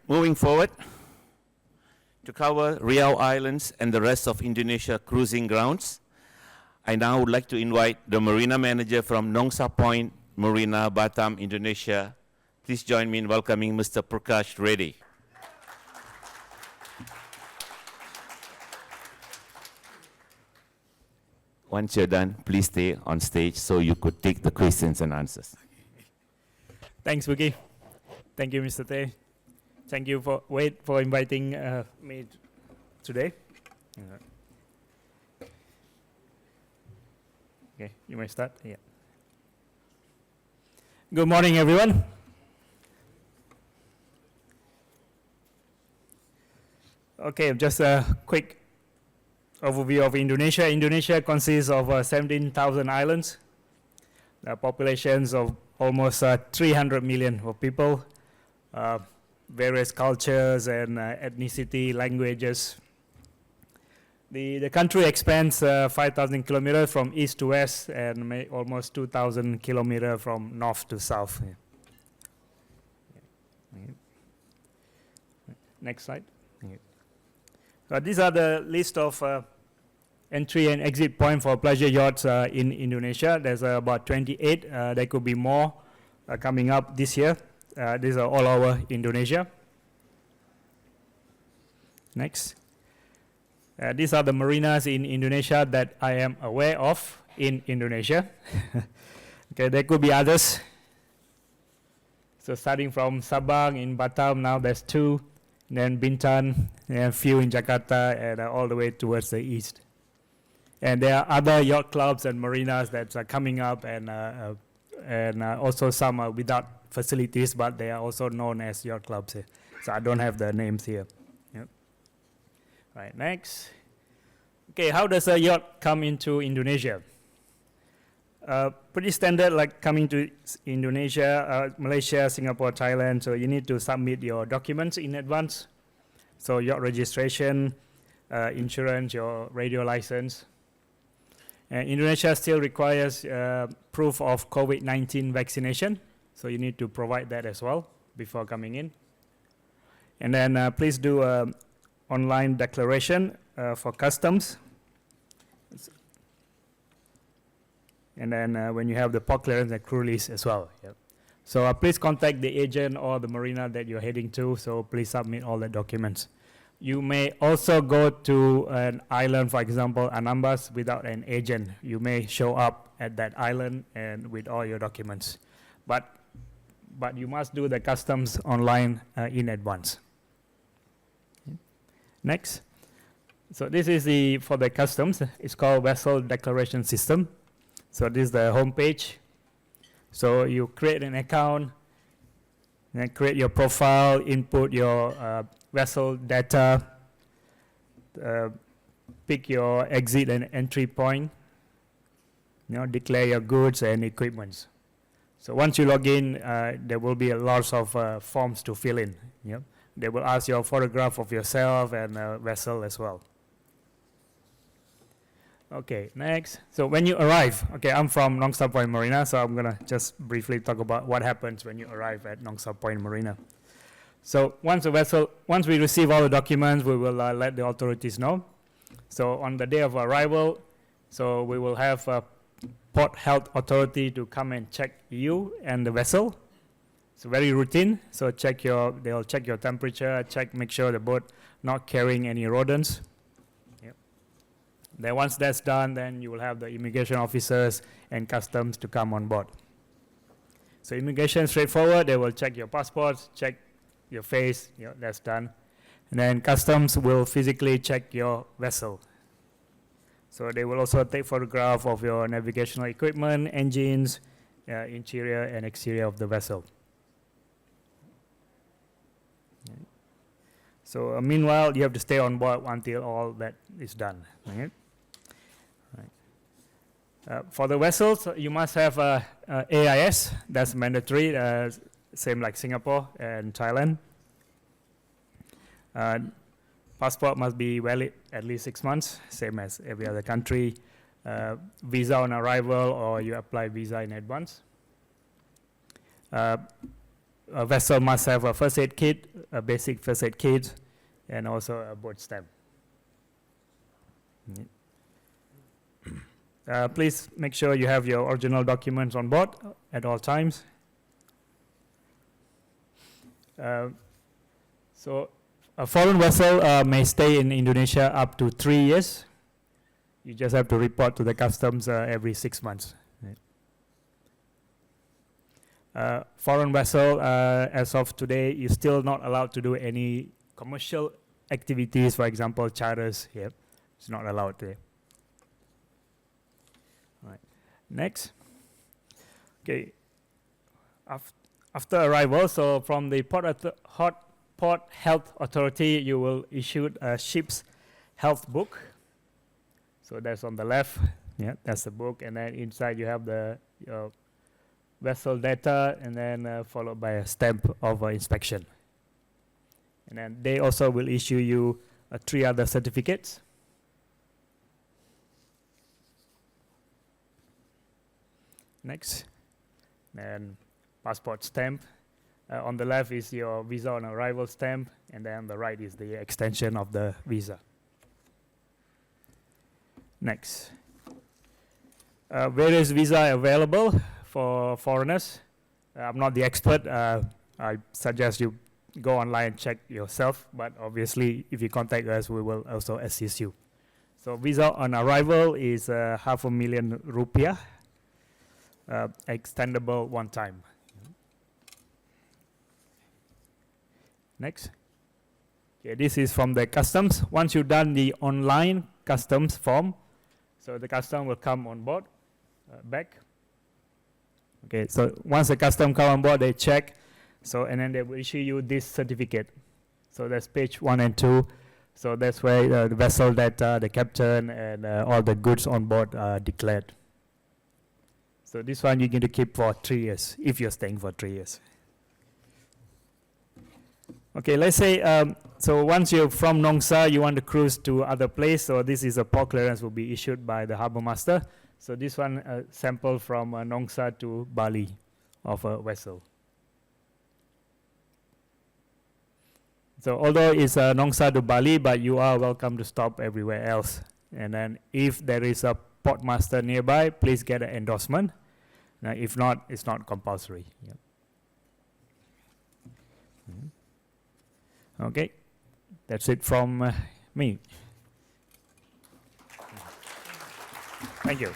Moving forward, to cover Riau Islands and the rest of Indonesia cruising grounds, I now would like to invite the Marina Manager from Nongsa Point Marina, Batam, Indonesia. Please join me in welcoming Mr. Prakash Reddy. Once you're done, please stay on stage so you could take the questions and answers. Thanks, Wiki. Thank you, Mr. Tay. Thank you for inviting me today. Okay, you may start. Yeah. Good morning, everyone. Okay, just a quick overview of Indonesia. Indonesia consists of 17,000 islands, populations of almost 300 million of people, various cultures and ethnicity, languages. The country expands 5,000 kilometers from east to west and almost 2,000 kilometers from north to south. Next slide. These are the list of entry and exit points for pleasure yachts in Indonesia. There's about 28. There could be more coming up this year. These are all over Indonesia. Next. These are the marinas in Indonesia that I am aware of in Indonesia. Okay, there could be others. So starting from Sabang in Batam, now there's 2. Then Bintan, and a few in Jakarta, and all the way towards the east. And there are other yacht clubs and marinas that are coming up, and also some are without facilities, but they are also known as yacht clubs here. So I don't have the names here. Yep. Right, next. Okay, how does a yacht come into Indonesia? Pretty standard, like coming to Indonesia, Malaysia, Singapore, Thailand. So you need to submit your documents in advance. So yacht registration, insurance, your radio license. Indonesia still requires proof of COVID-19 vaccination. So you need to provide that as well before coming in. And then please do an online declaration for customs. And then when you have the port clearance and crew list as well. Yep. So please contact the agent or the marina that you're heading to. So please submit all the documents. You may also go to an island, for example, Anambas, without an agent. You may show up at that island and with all your documents. But you must do the customs online in advance. Okay. Next. So this is for the customs. It's called Vessel Declaration System. So this is the home page. So you create an account, then create your profile, input your vessel data, pick your exit and entry point, declare your goods and equipments. So once you log in, there will be a lot of forms to fill in. Yep. They will ask you a photograph of yourself and vessel as well. Okay, next. So when you arrive, okay, I'm from Nongsa Point Marina, so I'm gonna just briefly talk about what happens when you arrive at Nongsa Point Marina. So once we receive all the documents, we will let the authorities know. So on the day of arrival, so we will have a port health authority to come and check you and the vessel. It's very routine. So they'll check your temperature, make sure the boat not carrying any rodents. Then once that's done, then you will have the immigration officers and customs to come on board. So immigration straightforward, they will check your passports, check your face, that's done. And then customs will physically check your vessel. So they will also take photograph of your navigational equipment, engines, interior and exterior of the vessel. So meanwhile, you have to stay on board until all that is done. Right? For the vessels, you must have AIS. That's mandatory, same like Singapore and Thailand. Passport must be valid at least 6 months, same as every other country. Visa on arrival, or you apply visa in advance. a vessel must have a first aid kit, a basic first aid kit, and also a board stamp. Please make sure you have your original documents on board at all times. So a foreign vessel may stay in Indonesia up to 3 years. You just have to report to the customs every 6 months. Foreign vessel, as of today, you're still not allowed to do any commercial activities, for example, charters here. It's not allowed there. Right. Next. Okay. After arrival, so from the Port Health Authority, you will issue a ship's health book. So that's on the left. Yeah, that's the book, and then inside you have the vessel data, and then followed by a stamp of inspection. And then they also will issue you 3 other certificates. Next, then passport stamp. On the left is your visa on arrival stamp, and then on the right is the extension of the visa. Next, various visa available for foreigners. I'm not the expert. I suggest you go online and check yourself, but obviously if you contact us, we will also assist you. So visa on arrival is 500,000 rupiah, extendable one time. Next. Okay, this is from the customs. Once you've done the online customs form, so the custom will come on board, back. Okay, so once the custom come on board, they check, so and then they will issue you this certificate. So that's page 1 and 2. So that's where the vessel data, the captain, and all the goods on board are declared. So this one you need to keep for 3 years, if you're staying for 3 years. Okay, let's say, so once you're from Nongsa, you want to cruise to other place, so this is a port clearance will be issued by the harbor master. So this one, sample from Nongsa to Bali of a vessel. So although it's Nongsa to Bali, but you are welcome to stop everywhere else. And then if there is a port master nearby, please get an endorsement. If not, it's not compulsory. Yep. Okay, that's it from me. Thank you.